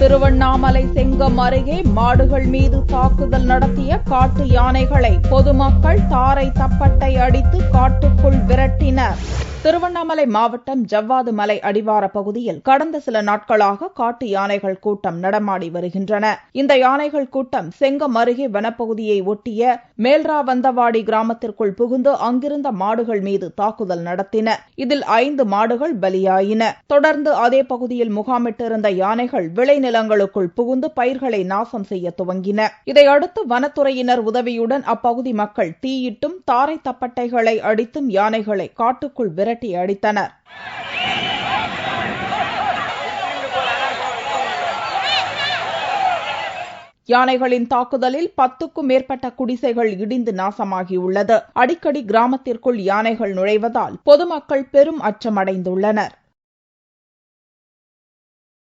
திருவண்ணாமலை செங்கம் அருகே மாடுகள் மீது தாக்குதல் நடத்திய காட்டு யானைகளை பொதுமக்கள் தாரை தப்பட்டை அடித்து காட்டுக்குள் விரட்டினர். திருவண்ணாமலை மாவட்டம் ஜவ்வாது மலை அடிவார பகுதியில் கடந்த சில நாட்களாக காட்டு யானைகள் கூட்டம் நடமாடி வருகின்றன. இந்த யானைகள் கூட்டம் செங்கம் அருகே வனப்பகுதியை ஒட்டிய மேல்ராவந்தவாடி கிராமத்திற்குள் புகுந்து அங்கிருந்த மாடுகள் மீது தாக்குதல் நடத்தின. இதில் 5 மாடுகள் பலியாயின. தொடர்ந்து அதே பகுதியில் முகாமிட்டிருந்த யானைகள் விளைநிலங்களுக்குள் புகுந்து பயிர்களை நாசம் செய்ய துவங்கின. இதையடுத்து வனத்துறையினர் உதவியுடன் அப்பகுதி மக்கள் தீயிட்டும் தாரை தப்பட்டைகளை அடித்தும் யானைகளை காட்டுக்குள் விரட்டி அடித்தனர். யானைகளின் தாக்குதலில் 10க்கும் மேற்பட்ட குடிசைகள் இடிந்து நாசமாகியுள்ளது. அடிக்கடி கிராமத்திற்குள் யானைகள் நுழைவதால் பொதுமக்கள் பெரும் அச்சமடைந்துள்ளனர்.